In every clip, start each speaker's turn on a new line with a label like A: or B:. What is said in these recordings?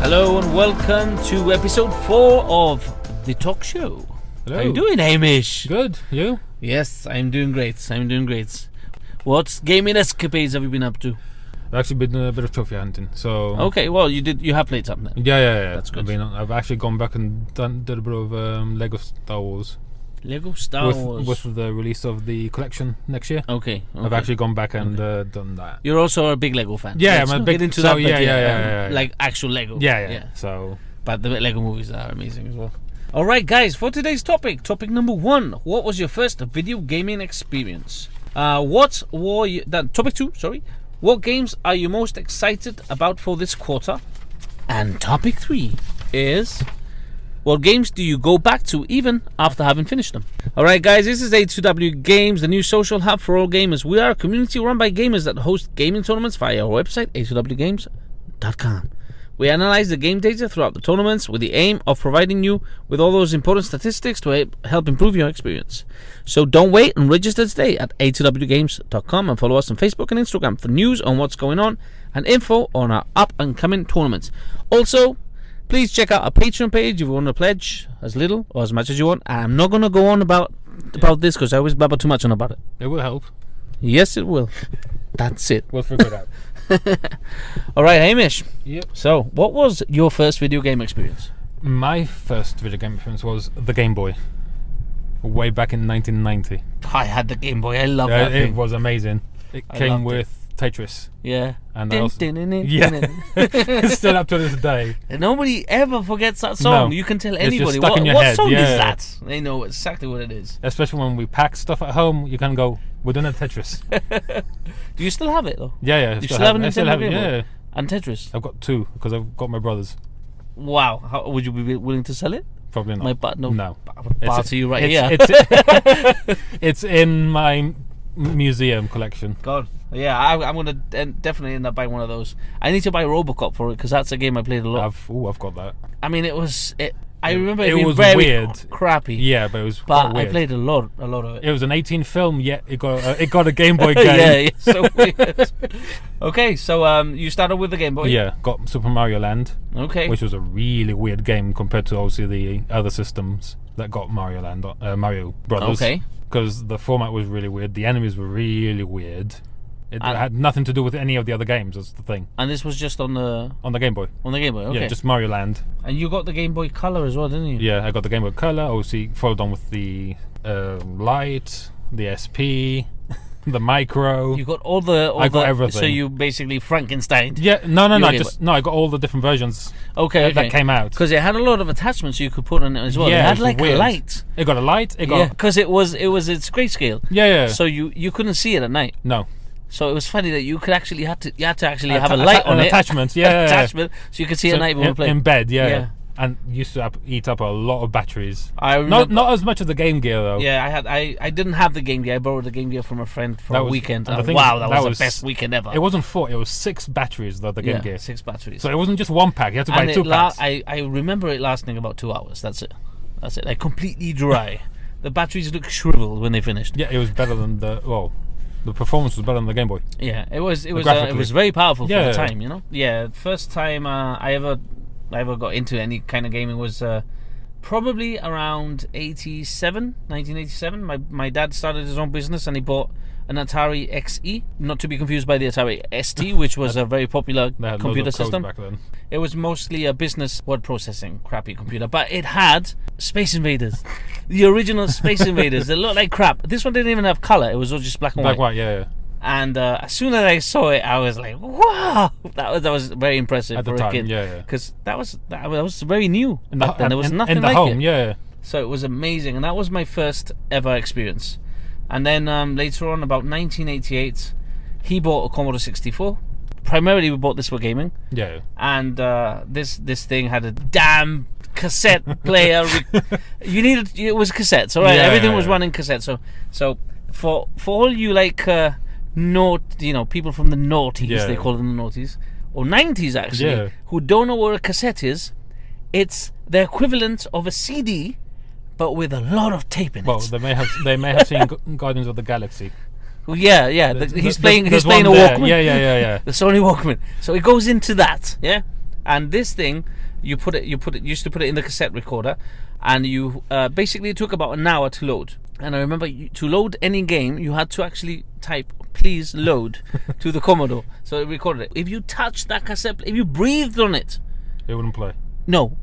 A: Hello and welcome to episode 4 of the Talkshow.
B: Hello.
A: How you doing, Hamish?
B: Good. You?
A: Yes, I'm doing great. What gaming escapades have you been up to?
B: I've actually been a bit of trophy hunting. So
A: Okay, well, you have played something then.
B: yeah.
A: That's good.
B: I've actually gone back and did a bit of Lego Star Wars.
A: Lego Star Wars.
B: With the release of the collection next year.
A: Okay.
B: I've actually gone back and done that.
A: You're also a big Lego fan.
B: Yeah,
A: Let's
B: I'm a
A: not
B: big.
A: get into
B: so
A: that, but
B: yeah.
A: like actual Lego.
B: Yeah. So
A: But the Lego movies are amazing as well. All right, guys, for today's topic number 1, what was your first video gaming experience? Topic 2, sorry. What games are you most excited about for this quarter? And topic 3 is, what games do you go back to even after having finished them? All right, guys, this is A2W Games, the new social hub for all gamers. We are a community run by gamers that host gaming tournaments via our website, a2wgames.com. We analyze the game data throughout the tournaments with the aim of providing you with all those important statistics to help improve your experience. So don't wait and register today at a2wgames.com and follow us on Facebook and Instagram for news on what's going on and info on our up and coming tournaments. Also, please check out our Patreon page if you want to pledge as little or as much as you want. I'm not going to go on about this because I always blabber too much on about it.
B: it will help.
A: Yes, it will. That's it.
B: We'll figure it out.
A: All right, Hamish.
B: Yep.
A: So, what was your first video game experience?
B: My first video game experience was the Game Boy. Way back in 1990.
A: I had the Game Boy. I love that
B: It
A: thing.
B: was amazing. It
A: I
B: came
A: loved
B: with Tetris.
A: Yeah.
B: And I also, it's still up to this day.
A: And nobody ever forgets that song.
B: No.
A: You can tell
B: It's just
A: anybody
B: stuck in your
A: what
B: head,
A: song is
B: yeah.
A: that. They know exactly what it is.
B: Especially when we pack stuff at home, you can go, we're doing a Tetris.
A: Do you still have it though?
B: Yeah.
A: You still have a
B: I still
A: Nintendo
B: have
A: Game
B: it,
A: Boy?
B: yeah.
A: And Tetris?
B: I've got 2 because I've got my brothers.
A: Wow. How, would you be willing to sell it?
B: Probably not.
A: No.
B: No.
A: I would barter you right here.
B: It's in my museum collection.
A: God. Yeah, I'm going to definitely end up buying one of those. I need to buy Robocop for it because that's a game I played a lot.
B: I've got that.
A: I mean, I remember it
B: It
A: being
B: was
A: very
B: weird.
A: crappy.
B: Yeah, but it was
A: But
B: quite weird.
A: I played a lot of it.
B: It was an 18 film, yet it got a Game Boy game.
A: yeah, so weird. Okay, so you started with the Game Boy.
B: Yeah, got Super Mario Land,
A: Okay.
B: which was a really weird game compared to obviously the other systems that got Mario Land, Mario Brothers.
A: Okay.
B: Because the format was really weird, the enemies were really weird. It
A: And-
B: had nothing to do with any of the other games. That's the thing.
A: And this was just on the
B: Game Boy.
A: Game Boy. Okay.
B: Yeah, just Mario Land.
A: And you got the Game Boy Color as well, didn't you?
B: Yeah, I got the Game Boy Color. Obviously, followed on with the Lite, the SP, the Micro.
A: You got all the.
B: I got everything.
A: So you basically Frankenstein.
B: Yeah, no.
A: Your Game
B: I got all the different versions
A: Okay.
B: that came out.
A: Because it had a lot of attachments you could put on it as well.
B: Yeah,
A: it had
B: it's
A: like
B: weird.
A: a light.
B: It got a light. It
A: Yeah.
B: got
A: Because it was its grayscale.
B: yeah.
A: So you couldn't see it at night.
B: No.
A: So it was funny that you could actually have to actually have a light on
B: an
A: it.
B: attachment. Yeah,
A: Attachment, so you could see at night when we play.
B: in bed. Yeah.
A: Yeah.
B: And used to eat up a lot of batteries.
A: I remember,
B: Not as much as the Game Gear though.
A: Yeah, I didn't have the Game Gear. I borrowed the Game Gear from a friend for a weekend.
B: and the
A: And
B: thing
A: wow,
B: is,
A: that was the best weekend ever.
B: It wasn't 4. It was 6 batteries though. The Game Gear.
A: 6 batteries.
B: So it wasn't just 1 pack. You had to buy
A: and
B: 2 packs.
A: I remember it lasting about 2 hours. That's it. Like completely dry. The batteries looked shriveled when they finished.
B: Yeah, it was better than the performance was better than the Game Boy.
A: Yeah, it was
B: graphically.
A: very powerful for
B: Yeah.
A: the time, you know. Yeah, first time I ever got into any kind of gaming was probably around 1987. My dad started his own business and he bought an Atari XE, not to be confused by the Atari ST, which was a very popular
B: They had
A: computer
B: loads of codes
A: system.
B: back then.
A: It was mostly a business word processing crappy computer, but it had Space Invaders, the original Space Invaders. They looked like crap. This one didn't even have color; it was all just black and
B: Black
A: white.
B: white, yeah.
A: And as soon as I saw it, I was like, "Wow!" That was very impressive
B: At
A: for
B: the
A: a
B: time,
A: kid.
B: yeah.
A: Because that was very new. Back then. There was
B: in
A: nothing
B: the
A: like
B: home,
A: it.
B: yeah.
A: So it was amazing, and that was my first ever experience. And then later on, about 1988, he bought a Commodore 64. Primarily, we bought this for gaming.
B: Yeah.
A: And this thing had a damn cassette player. It was cassettes, all right.
B: Yeah,
A: Everything
B: yeah,
A: was
B: yeah.
A: running cassettes. So for all you like people from the noughties,
B: Yeah.
A: they call them the noughties, or 90s actually,
B: Yeah.
A: who don't know what a cassette is, it's the equivalent of a CD, but with a lot of tape in
B: Well,
A: it.
B: they may have seen Guardians of the Galaxy.
A: Well, yeah. He's playing a
B: There's one there.
A: Walkman.
B: Yeah.
A: The Sony Walkman. So it goes into that, yeah. And this thing, you used to put it in the cassette recorder, and you basically it took about an hour to load. And I remember to load any game, you had to actually type "please load" to the Commodore, so it recorded it. If you touched that cassette, if you breathed on it,
B: it wouldn't play.
A: No,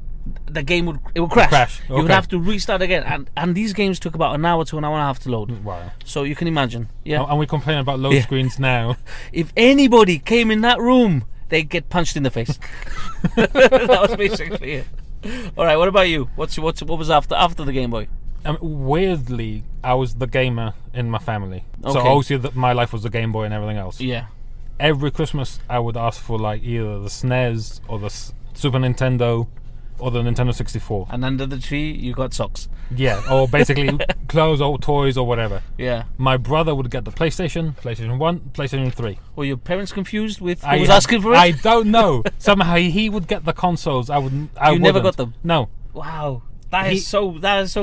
A: the game would crash.
B: Okay.
A: You would have to restart again, and these games took about an hour to an hour and a half to load.
B: Wow.
A: So you can imagine. Yeah.
B: And we complain about load screens now.
A: If anybody came in that room, they'd get punched in the face. That was basically it. All right. What about you? What was after the Game Boy?
B: Weirdly, I was the gamer in my family.
A: Okay.
B: So obviously my life was the Game Boy and everything else.
A: Yeah.
B: Every Christmas I would ask for like either the SNES or the Super Nintendo or the Nintendo 64.
A: And under the tree you got socks.
B: Yeah, or basically clothes or toys or whatever.
A: Yeah.
B: My brother would get the PlayStation 1, PlayStation 3.
A: Were your parents confused with who was asking for it?
B: I don't know. Somehow he would get the consoles. I wouldn't.
A: You never got them?
B: No.
A: Wow. That is so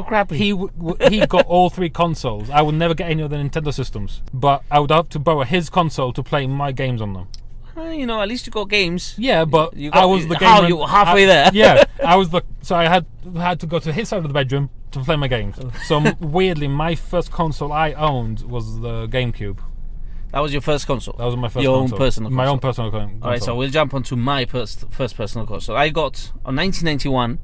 A: crappy.
B: He got all 3 consoles. I would never get any of the Nintendo systems, but I would have to borrow his console to play my games on them.
A: At least you got games.
B: Yeah, but I was the gamer.
A: You were halfway there.
B: Yeah, I was so I had to go to his side of the bedroom to play my games. So weirdly, my first console I owned was the GameCube.
A: That was your first console?
B: That was my first
A: Your
B: console.
A: own personal console?
B: My own personal console.
A: Alright, so we'll jump onto my first personal console. I got, on 1991,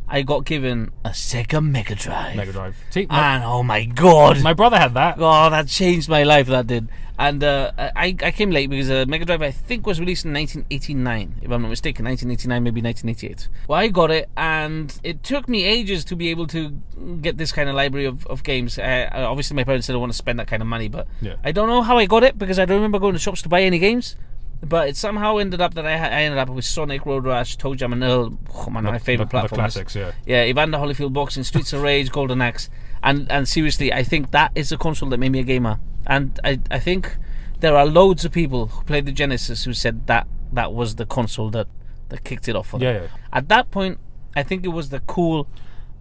A: I got given a Sega Mega Drive.
B: Mega Drive. See,
A: And oh my god!
B: my brother had that.
A: Oh, that changed my life, that did. And I came late because Mega Drive, I think, was released in 1989, if I'm not mistaken. 1989, maybe 1988. Well, I got it, and it took me ages to be able to get this kind of library of games. Obviously, my parents didn't want to spend that kind of money, but I don't know how I got it, because I don't remember going to shops to buy any games. But it somehow ended up that I ended up with Sonic, Road Rash, Toe Jam and Earl, one of my favourite platformers.
B: The classics, yeah.
A: Yeah, Evander Holyfield Boxing, Streets of Rage, Golden Axe. And seriously, I think that is the console that made me a gamer. And I think there are loads of people who played the Genesis who said that was the console that kicked it off for them.
B: Yeah.
A: At that point, I think it was the cool,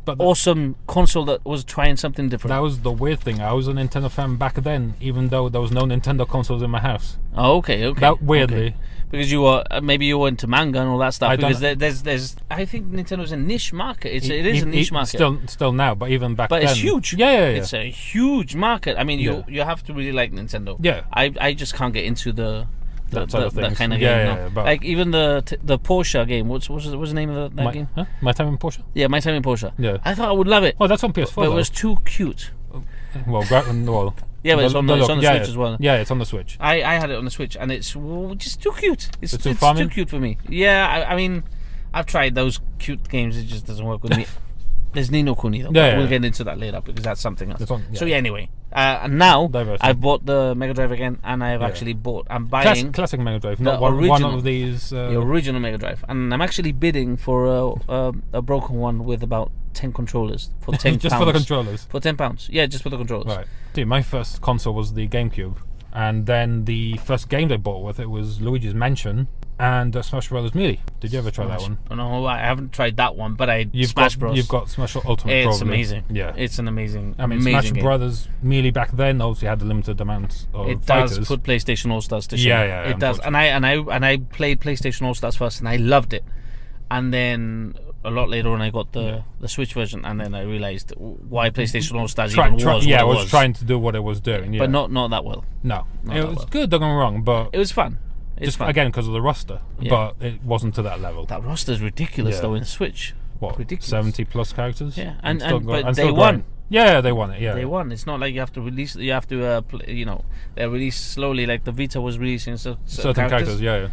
A: awesome console that was trying something different.
B: That was the weird thing. I was a Nintendo fan back then, even though there was no Nintendo consoles in my house.
A: Oh, okay.
B: That weirdly.
A: Okay. Because you were maybe you were into manga and all that stuff.
B: I
A: Because there's I think Nintendo's a niche market. It is a niche market.
B: Still now, but even back then.
A: But it's huge.
B: Yeah.
A: It's a huge market. I mean, you have to really like Nintendo.
B: Yeah.
A: I just can't get into that kind of game.
B: Yeah,
A: no. Like even the Porsche game. What's the name of that game?
B: Huh? My Time in Porsche.
A: Yeah, My Time in Porsche.
B: Yeah.
A: I thought I would love it.
B: Oh, that's on PS4.
A: But it was too cute.
B: Well.
A: Yeah, but it's on the Switch as well.
B: Yeah, it's on the Switch.
A: I had it on the Switch, and it's just too cute. It's too cute for me. Yeah, I mean, I've tried those cute games. It just doesn't work with me. There's Ni no Kuni though. We'll get into that later because that's something else. So anyway, and now I've bought the Mega Drive again, and I've actually bought. I'm buying
B: classic Mega Drive,
A: not
B: one of these.
A: The original Mega Drive, and I'm actually bidding for a broken one with about 10 controllers for £10.
B: Just for the controllers?
A: For £10. Yeah, just for the controllers.
B: Right. Dude, my first console was the GameCube, and then the first game I bought with it was Luigi's Mansion and Smash Brothers Melee. Did you ever try that one?
A: No, I haven't tried that one, but
B: Smash
A: Bros.
B: You've got Smash Ultimate.
A: It's
B: probably.
A: Amazing.
B: Yeah,
A: it's an amazing.
B: I mean,
A: amazing
B: Smash
A: game.
B: Brothers Melee back then obviously had a limited amount of
A: It
B: fighters.
A: does put PlayStation All Stars to shame.
B: Yeah,
A: it does. And I played PlayStation All Stars first, and I loved it. And then a lot later on, I got the Switch version, and then I realized why PlayStation All Stars even was.
B: Yeah, it was trying to do what it was doing. Yeah.
A: But not that well.
B: No, it was good. Don't get me wrong, but
A: it was fun.
B: Just again because of the roster, but it wasn't to that level.
A: That roster's ridiculous though in the Switch.
B: What?
A: Ridiculous.
B: 70 plus characters.
A: Yeah, but they won.
B: Yeah, they won it. Yeah,
A: they won. It's not like you have to release. You have to, they're released slowly. Like the Vita was releasing certain characters.
B: Yeah.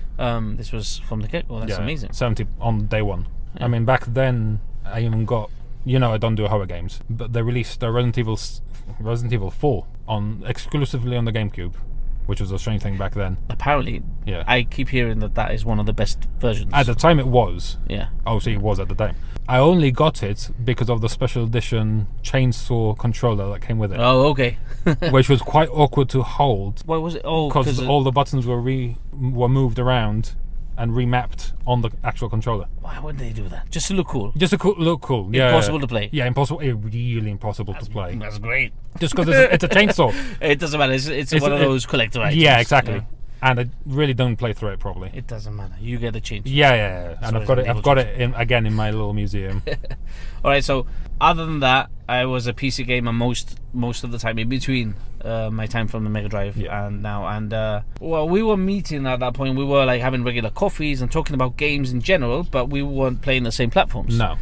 A: This was from the get-go. That's amazing.
B: 70 on day one. Yeah. I mean, back then I even got. I don't do horror games, but they released Resident Evil 4 exclusively on the GameCube, which was a strange thing back then.
A: Apparently, I keep hearing that is one of the best versions.
B: At the time, it was.
A: Yeah.
B: Obviously, it was at the time. I only got it because of the special edition chainsaw controller that came with it.
A: Oh, okay.
B: Which was quite awkward to hold.
A: Why was it? Oh,
B: because all the buttons were moved around and remapped on the actual controller.
A: Why would they do that? Just to look cool.
B: Just to look cool. Yeah.
A: Impossible to play.
B: Yeah, impossible. Really impossible to play.
A: That's great.
B: Just because it's a chainsaw.
A: It doesn't matter. It's one of those collector items.
B: Yeah, exactly. and I really don't play through it properly.
A: It doesn't matter. You get the change.
B: Yeah. And I've got it. I've got it again in my little museum.
A: All right. So other than that, I was a PC gamer most of the time in between my time from the Mega Drive and now. And well, we were meeting at that point. We were like having regular coffees and talking about games in general, but we weren't playing the same platforms.
B: No.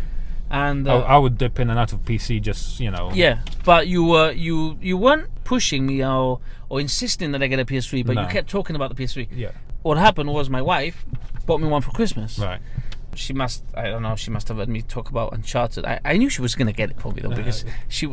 A: And
B: I would dip in and out of PC, just
A: Yeah, but you weren't pushing me or insisting that I get a PS3, but you kept talking about the PS3.
B: Yeah.
A: What happened was my wife bought me one for Christmas.
B: Right.
A: She must have let me talk about Uncharted. I knew she was going to get it for me though, because she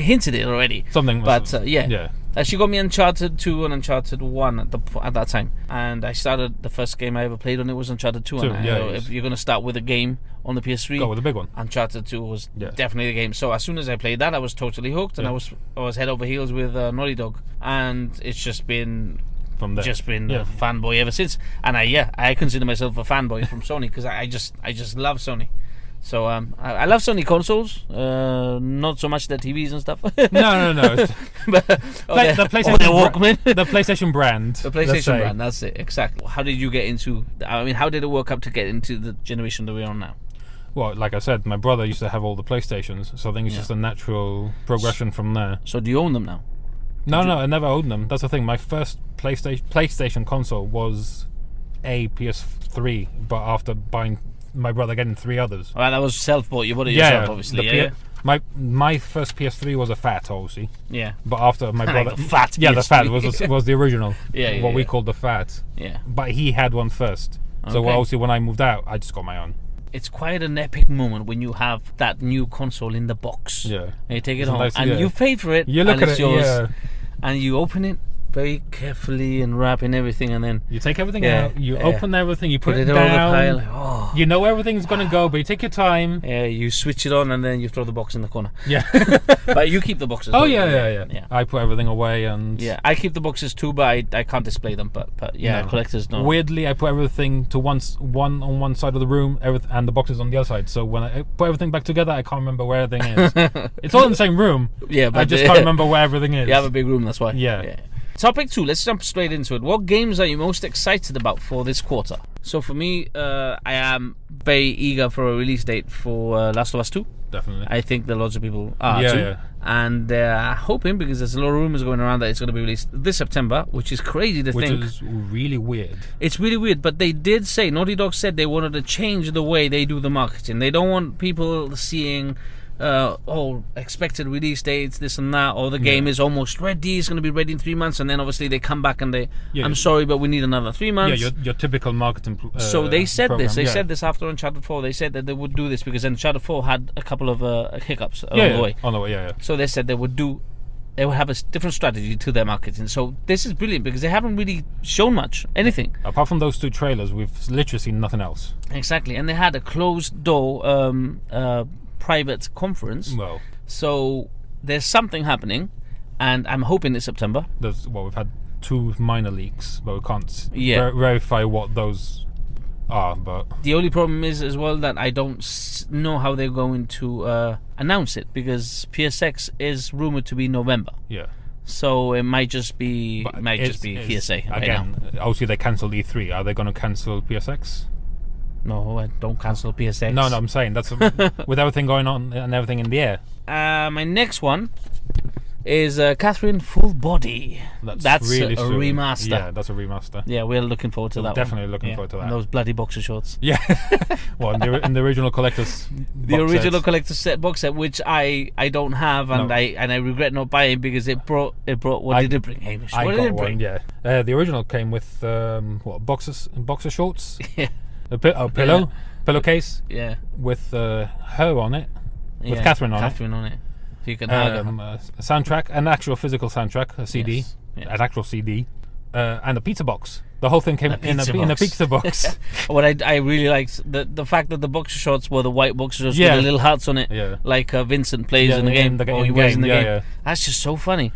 A: hinted it already.
B: Something.
A: Yeah. She got me Uncharted 2 and Uncharted 1 at that time, and I started the first game I ever played on it was Uncharted 2. And if you're going to start with a game on the PS3,
B: go with the big one.
A: Uncharted 2 was definitely the game. So as soon as I played that, I was totally hooked, and I was head over heels with Naughty Dog, and it's just been.
B: From there.
A: Just been a fanboy ever since, and I consider myself a fanboy from Sony because I just love Sony. So I love Sony consoles, not so much their TVs and stuff.
B: No.
A: But,
B: the PlayStation brand.
A: The PlayStation brand. That's it exactly. How did you get into? I mean, how did it work up to get into the generation that we're on now?
B: Well, like I said, my brother used to have all the PlayStations, so I think it's just a natural progression from there.
A: So do you own them now?
B: No, I never owned them. That's the thing. My first PlayStation console was a PS3, but after my brother getting 3 others.
A: Well, that was self-bought. You bought it yourself, obviously.
B: My first PS3 was a fat, obviously.
A: Yeah.
B: But after my brother,
A: the fat.
B: Yeah,
A: PS3.
B: the fat was the original.
A: What
B: we called the fat.
A: Yeah.
B: But he had one first. So obviously, when I moved out, I just got my own.
A: It's quite an epic moment when you have that new console in the box.
B: Yeah.
A: And you take it home, and you've paid for it.
B: You look at
A: it's
B: it,
A: yours, and you open it very carefully and wrapping everything, and then
B: you take everything out, you open everything, you put it
A: down,
B: on the
A: pile.
B: You know everything's gonna go, but you take your time.
A: Yeah, you switch it on, and then you throw the box in the corner.
B: Yeah.
A: But you keep the boxes.
B: Yeah. I put everything away, and
A: I keep the boxes too, but I can't display them. But collectors don't.
B: Weirdly, I put everything to one on one side of the room, and the boxes on the other side. So when I put everything back together, I can't remember where everything is. It's all in the same room.
A: Yeah, but
B: I just can't remember where everything is.
A: You have a big room, that's why.
B: Yeah.
A: Topic 2, let's jump straight into it. What games are you most excited about for this quarter? So for me, I am very eager for a release date for Last of Us 2.
B: Definitely.
A: I think that lots of people are too.
B: Yeah.
A: And they're hoping, because there's a lot of rumors going around, that it's going to be released this September, which is crazy to think.
B: Which is really weird.
A: It's really weird, but they did say, Naughty Dog said they wanted to change the way they do the marketing. They don't want people seeing expected release dates, this and that, or the game is almost ready, it's going to be ready in 3 months, and then obviously they come back and they I'm sorry, but we need another 3 months.
B: Yeah, your typical marketing
A: so they said
B: program.
A: They said this after Uncharted 4. They said that they would do this because Uncharted 4 had a couple of hiccups along the way.
B: On the way, yeah.
A: So they said they would have a different strategy to their marketing. So this is brilliant because they haven't really shown much, anything.
B: Apart from those 2 trailers, we've literally seen nothing else.
A: Exactly, and they had a closed door private conference.
B: Well,
A: so there's something happening, and I'm hoping it's September.
B: We've had 2 minor leaks, but we can't verify what those are. But
A: the only problem is as well that I don't know how they're going to announce it, because PSX is rumored to be November.
B: Yeah.
A: So it might just be hearsay.
B: Again, obviously they cancelled E3. Are they going to cancel PSX?
A: No, I don't cancel PSX.
B: No, I'm saying that's with everything going on and everything in the air.
A: My next one is Catherine Full Body. That's
B: really
A: a remaster.
B: Yeah, that's a remaster.
A: Yeah, we're looking forward to that.
B: Definitely looking forward to that.
A: And those bloody boxer shorts.
B: Yeah. Well, in the original collector's
A: collector's set box set, which I don't have, and I regret not buying because it brought what did it bring, Hamish? What did it bring?
B: Yeah. The original came with boxer shorts.
A: Yeah.
B: A pillowcase.
A: Yeah.
B: With her on it. With Catherine on
A: it. So you can hug her.
B: A soundtrack, an actual physical soundtrack, a CD, an actual CD, and a pizza box. The whole thing came in a pizza box.
A: What I really liked the fact that the boxer shorts were the white boxer shorts with the little hearts on it, like Vincent plays in the game. He wears in the game. That's just so funny.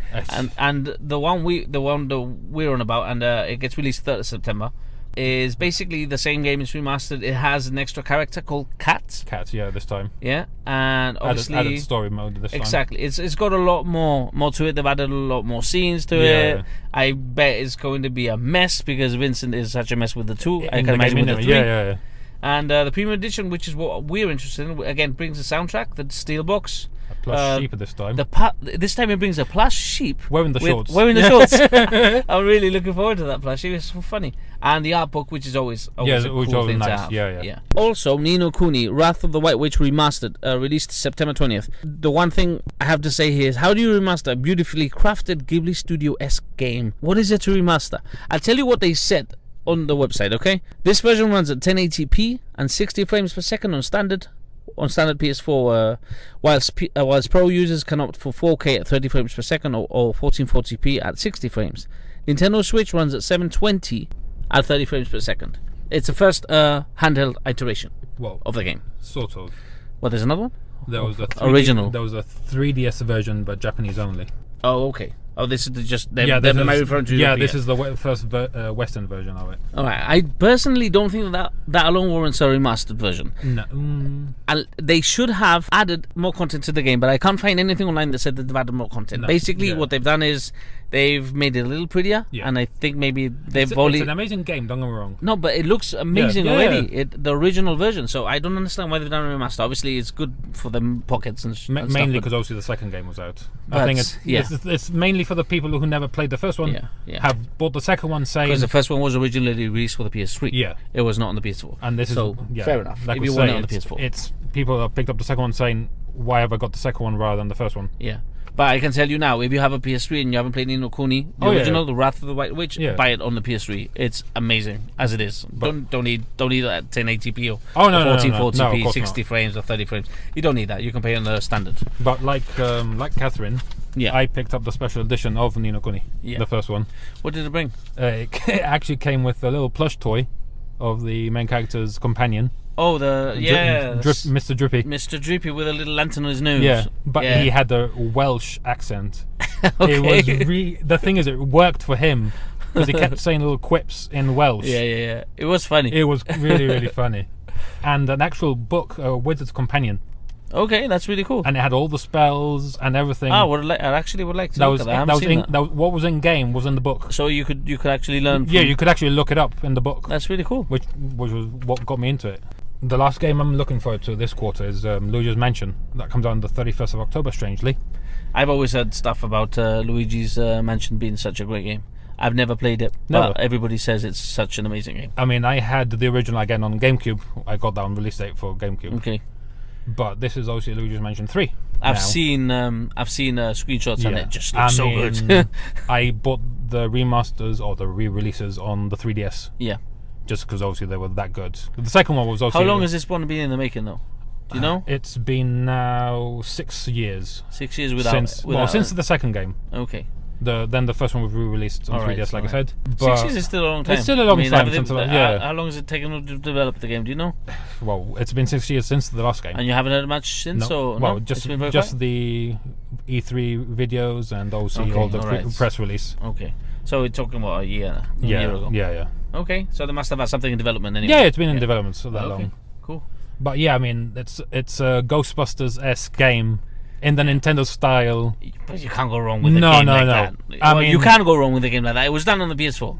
A: And the one that we're on about, and it gets released 3rd of September. is basically the same game. It's remastered. It has an extra character called Cat.
B: Cat, yeah, this time.
A: Yeah, and obviously
B: added story mode this time.
A: exactly. It's got a lot more to it. They've added a lot more scenes to
B: Yeah.
A: it. I bet it's going to be a mess because Vincent is such a mess with the 2. I
B: In
A: can
B: the
A: imagine
B: game
A: with the
B: anyway.
A: 3.
B: Yeah.
A: And the premium edition, which is what we're interested in, again brings the soundtrack, the steel box.
B: A plush sheep this time.
A: This time it brings a plush sheep
B: Wearing the shorts.
A: Wearing the shorts. I'm really looking forward to that plush sheep. It's so funny. And the art book, which is always a cool thing
B: nice.
A: to have.
B: Yeah.
A: Also, Ni no Kuni, Wrath of the White Witch remastered, released September 20th. The one thing I have to say here is, how do you remaster a beautifully crafted Ghibli Studio-esque game? What is it to remaster? I'll tell you what they said on the website, okay? This version runs at 1080p and 60 frames per second on standard PS4, whilst Pro users can opt for 4K at 30 frames per second or 1440p at 60 frames. Nintendo Switch runs at 720 at 30 frames per second. It's the first handheld iteration of the game.
B: Sort of.
A: Well, there's another one?
B: There was a
A: original.
B: There was a 3DS version, but Japanese only.
A: Oh, okay. Oh, this is just them referring to
B: this is the first Western version of it.
A: All right. I personally don't think that alone warrants a remastered version.
B: No.
A: And they should have added more content to the game, but I can't find anything online that said that they've added more content.
B: No.
A: Basically, what they've done is they've made it a little prettier, and I think maybe they've
B: It's an amazing game, don't get me wrong.
A: No, but it looks amazing
B: Yeah.
A: already. The original version. So I don't understand why they've done a remaster. Obviously, it's good for them pockets and stuff.
B: Mainly because obviously the second game was out.
A: But,
B: I think it's mainly for the people who never played the first one. Have bought the second one, saying
A: because the first one was originally released for the PS3.
B: Yeah,
A: it was not on the PS4.
B: And this
A: so fair enough. If you want it on the PS4,
B: it's people have picked up the second one saying, "Why have I got the second one rather than the first one?"
A: Yeah. But I can tell you now, if you have a PS3 and you haven't played Ni no Kuni, the original, The Wrath of the White Witch, buy it on the PS3. It's amazing as it is. Don't need that 1080p or 1440p, 60 frames or 30 frames. You don't need that. You can play on the standard.
B: But like Catherine, I picked up the special edition of Ni no Kuni, the first one.
A: What did it bring?
B: It actually came with a little plush toy of the main character's companion.
A: Oh,
B: Mr. Drippy.
A: Mr. Drippy with a little lantern on his nose.
B: Yeah, but he had a Welsh accent.
A: Okay.
B: It was the thing is, it worked for him because he kept saying little quips in Welsh.
A: Yeah. It was funny.
B: It was really, really funny. And an actual book, Wizard's Companion.
A: Okay, that's really cool.
B: And it had all the spells and everything.
A: I actually would like to look at that.
B: What was in game was in the book.
A: So you could actually learn.
B: You could actually look it up in the book.
A: That's really cool.
B: Which was what got me into it. The last game I'm looking forward to this quarter is Luigi's Mansion. That comes out on the 31st of October, strangely.
A: I've always heard stuff about Luigi's Mansion being such a great game. I've never played it, but everybody says it's such an amazing game.
B: I mean, I had the original again on GameCube. I got that on release date for GameCube.
A: Okay.
B: But this is obviously Luigi's Mansion 3.
A: I've seen screenshots and it just looks so good.
B: I bought the remasters or the re-releases on the 3DS.
A: Yeah.
B: Just because obviously they were that good. The second one was also...
A: How long has this one been in the making though? Do you know?
B: It's been now 6 years.
A: 6 years without
B: since the second game.
A: Okay.
B: Then the first one was re-released on 3DS, like I said.
A: But 6 years is still a long time.
B: It's still a long time.
A: How long has it taken to develop the game? Do you know?
B: Well, it's been 6 years since the last game.
A: And you haven't had much since?
B: No. Well, just the E3 videos and also all the press release.
A: Okay. So we're talking about a year ago.
B: Yeah.
A: Okay, so they must have had something in development anyway.
B: Yeah, it's been in development so that long.
A: Cool.
B: But yeah, I mean, it's a Ghostbusters-esque game in the Nintendo style.
A: But you can't go wrong with a game like that. I mean, you can go wrong with a game like that. It was done on the PS4.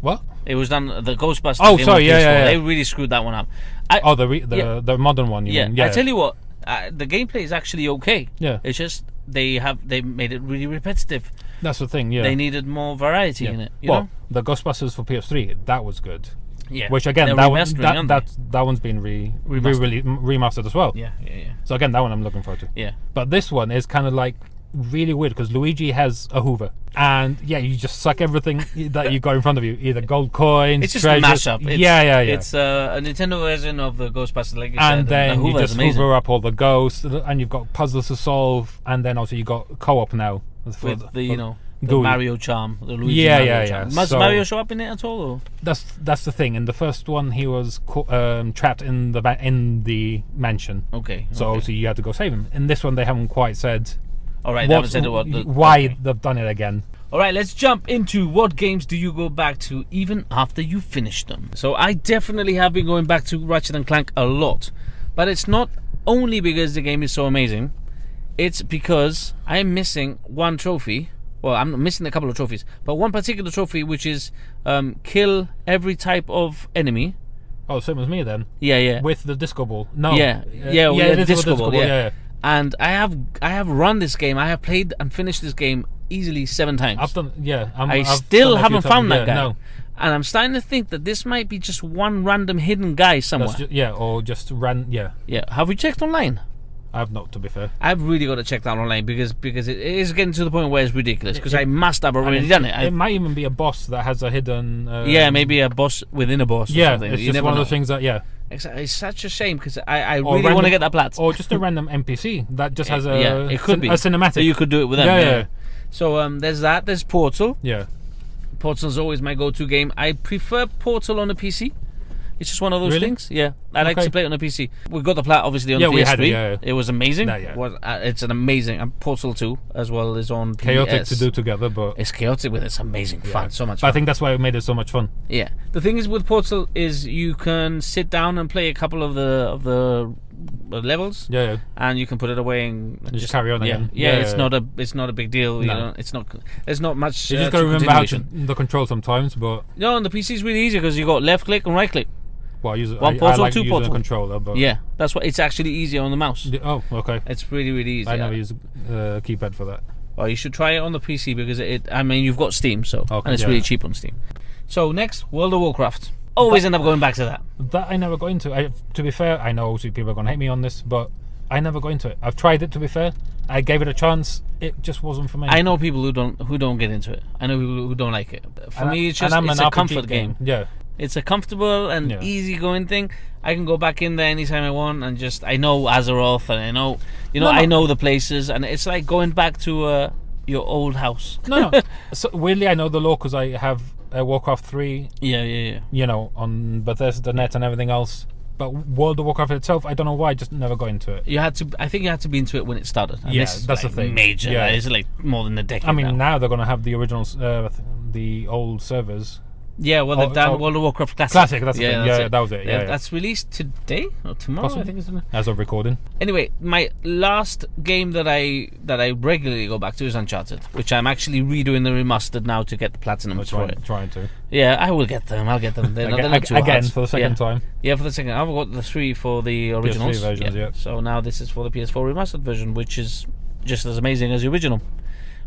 B: What?
A: It was done the Ghostbusters.
B: Oh, sorry, yeah.
A: They really screwed that one up.
B: The modern one. You mean? Yeah.
A: I tell you what, the gameplay is actually okay.
B: Yeah.
A: It's just they made it really repetitive.
B: That's the thing. Yeah.
A: They needed more variety in it. You know?
B: The Ghostbusters for PS3 that was good.
A: Yeah.
B: Which again, that one's been remastered as well.
A: Yeah.
B: So again, that one I'm looking forward to.
A: Yeah.
B: But this one is kind of like really weird because Luigi has a Hoover, and you just suck everything that you got in front of you, either gold coins,
A: it's just
B: treasures.
A: a mashup.
B: Yeah.
A: It's a Nintendo version of the Ghostbusters, like you
B: and
A: said.
B: Then you just hoover up all the ghosts, and you've got puzzles to solve, and then also you got co-op now
A: with the Mario charm, the Luigi Mario charm. Does Mario show up in it at all? Or?
B: That's the thing. In the first one, he was trapped in the mansion.
A: Okay.
B: So obviously you had to go save him. In this one, they haven't quite said.
A: All right. They haven't said
B: why they've done it again.
A: All right, let's jump into what games do you go back to even after you finish them. So I definitely have been going back to Ratchet and Clank a lot, but it's not only because the game is so amazing. It's because I'm missing one trophy. Well, I'm missing a couple of trophies, but one particular trophy, which is kill every type of enemy.
B: Oh, same as me then.
A: Yeah.
B: With the disco ball. No.
A: Yeah, with
B: it
A: the
B: is
A: disco
B: with
A: ball.
B: yeah.
A: And I have run this game. I have played and finished this game easily 7 times.
B: I've done, yeah.
A: I still haven't found that guy.
B: No.
A: And I'm starting to think that this might be just one random hidden guy somewhere.
B: Or just
A: Yeah. Have we checked online?
B: I've not, to be fair.
A: I've really got to check that online because it is getting to the point where it's ridiculous. Because I must have already done it.
B: It might even be a boss that has a hidden.
A: Maybe a boss within a boss. Or something.
B: It's just one of the things that
A: Exactly. It's such a shame because I really want to get that plat.
B: Or just a random NPC that just has
A: it could be
B: a cinematic.
A: So you could do it with them.
B: Yeah.
A: So there's that. There's Portal.
B: Yeah.
A: Portal's always my go-to game. I prefer Portal on a PC. It's just one of those
B: Really?
A: things. Yeah, I like to play it on a PC. We got the plat obviously on the PS3.
B: We had it,
A: It was amazing.
B: Yeah.
A: It's an amazing. And Portal 2 as well is on
B: Chaotic
A: PS.
B: to do together, but
A: It's chaotic with it's amazing fun. So much
B: But
A: fun.
B: I think that's why it made it so much fun.
A: Yeah. The thing is with Portal is you can sit down and play a couple of the levels.
B: Yeah.
A: And you can put it away and
B: Just carry on again.
A: Yeah, it's not a big deal. You know, it's not. There's not much.
B: You just got to remember how to the control sometimes, but
A: no, on the PC is really easy because you got left click and right click.
B: Well,
A: One Portal,
B: I like
A: two
B: using
A: Portal.
B: a controller, but
A: Yeah, that's what. It's actually easier on the mouse.
B: Oh, okay.
A: It's really easy.
B: I never use a keypad for that.
A: Well, you should try it on the PC because I mean, you've got Steam, so and it's really cheap on Steam. So next, World of Warcraft. Always end up going back to that.
B: That I never got into. To be fair, I know obviously people are going to hate me on this, but I never got into it. I've tried it, to be fair. I gave it a chance. It just wasn't for me.
A: I know people who don't get into it. I know people who don't like it. For me, it's just it's a comfort game.
B: Yeah.
A: It's a comfortable and easy-going thing. I can go back in there anytime I want, and I know Azeroth, and I know, I know the places, and it's like going back to your old house.
B: No. So weirdly, I know the lore because I have Warcraft 3.
A: Yeah.
B: On Bethesda Net and everything else. But World of Warcraft itself, I don't know why, I just never got into it.
A: I think you had to be into it when it started. And
B: that's the thing.
A: Major. Yeah. It's like more than a decade.
B: I mean, now they're going to have the originals, the old servers.
A: Yeah, well, they've done World of Warcraft Classic.
B: That's the thing. Yeah, that was it. Yeah,
A: that's released today or tomorrow.
B: Possibly.
A: I think it's
B: as of recording.
A: Anyway, my last game that I regularly go back to is Uncharted, which I'm actually redoing the remastered now to get the platinum for it.
B: Trying to.
A: Yeah, I will get them. I'll get them. They're not too hard.
B: For the second time.
A: Yeah, for the second. I've got the 3 for the originals.
B: PS3 versions, yeah.
A: So now this is for the PS4 remastered version, which is just as amazing as the original.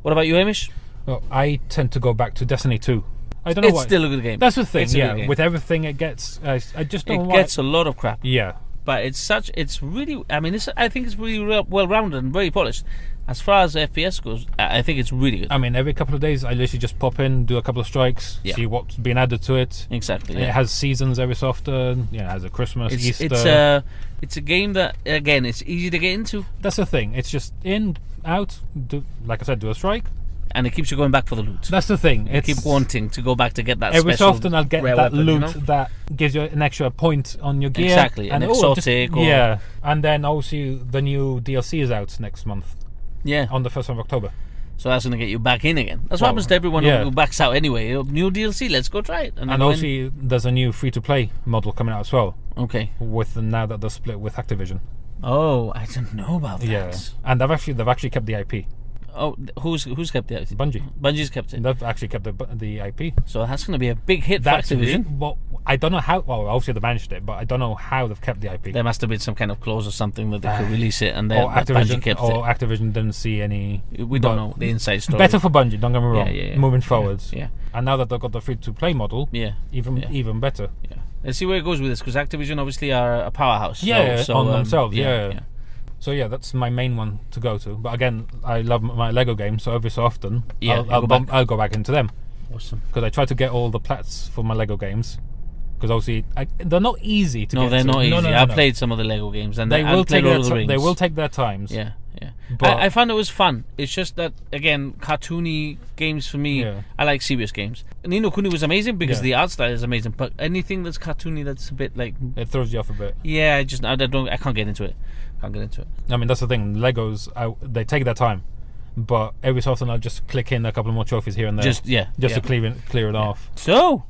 A: What about you, Hamish?
B: Well, I tend to go back to Destiny 2. I don't know why.
A: It's still a good game.
B: That's the thing, with everything it gets, I just don't know why.
A: It gets a lot of crap.
B: Yeah.
A: But it's really, I mean, I think it's really well-rounded and very polished. As far as FPS goes, I think it's really good.
B: I mean, every couple of days, I literally just pop in, do a couple of strikes, see what's been added to it.
A: Exactly.
B: It has seasons every so often. It has a Christmas, Easter.
A: It's a game that, again, it's easy to get into.
B: That's the thing. It's just in, out, like I said, do a strike.
A: And it keeps you going back for the loot.
B: That's the thing.
A: You keep wanting to go back to get that
B: every
A: special
B: so often I'll get that
A: weapon,
B: loot that gives you an extra point on your gear.
A: Exactly, an exotic.
B: And then also the new DLC is out next month.
A: Yeah.
B: On the 1st of October.
A: So that's going to get you back in again. That's what happens to everyone who backs out anyway. New DLC, let's go try it.
B: And also there's a new free-to-play model coming out as well.
A: Okay.
B: With now that they're split with Activision.
A: Oh, I didn't know about that.
B: Yeah. And they've actually kept the IP.
A: Oh, who's kept the IP? Bungie's kept it.
B: They've actually kept the IP.
A: So that's going to be a big hit for Activision.
B: Well, I don't know how. Well, obviously they managed it, but I don't know how they've kept the IP.
A: There must have been some kind of clause or something that they could release it, and then Bungie kept it.
B: Or Activision didn't see any.
A: We don't know the inside story.
B: Better for Bungie. Don't get me wrong. Moving forwards.
A: Yeah.
B: And now that they've got the free-to-play model. Even better.
A: Yeah. Let's see where it goes with this, because Activision obviously are a powerhouse.
B: On themselves. Yeah. So yeah, that's my main one to go to. But again, I love my Lego games, so every so often I'll go back into them.
A: Awesome.
B: Because I try to get all the plats for my Lego games. Because obviously they're not easy to get.
A: No, they're not easy.
B: No.
A: I've played some of the Lego games, and
B: they will take
A: their
B: times.
A: Yeah.
B: But
A: I found it was fun. It's just that, again, cartoony games for me. I like serious games. Ni no Kuni was amazing because the art style is amazing. But anything that's cartoony, that's a bit like
B: it throws you off a bit.
A: Yeah, I can't get into it.
B: I mean, that's the thing. Legos, they take their time. but every so often I'll just click in a couple more trophies here and there.
A: Just
B: to clear it off.
A: So,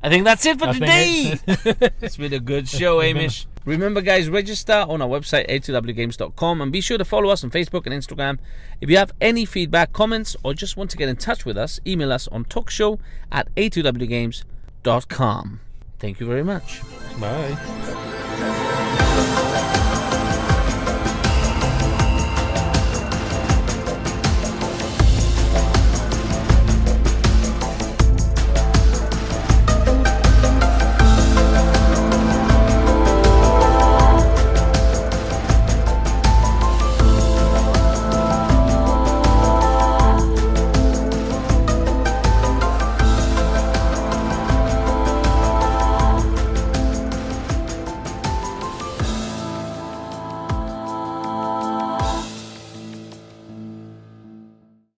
A: I think that's it for
B: I
A: today.
B: think
A: It's been a good show, Amish. Remember, guys, register on our website, a2wgames.com, and be sure to follow us on Facebook and Instagram. If you have any feedback, comments, or just want to get in touch with us, email us on talkshow@a2wgames.com. Thank you very much.
B: Bye.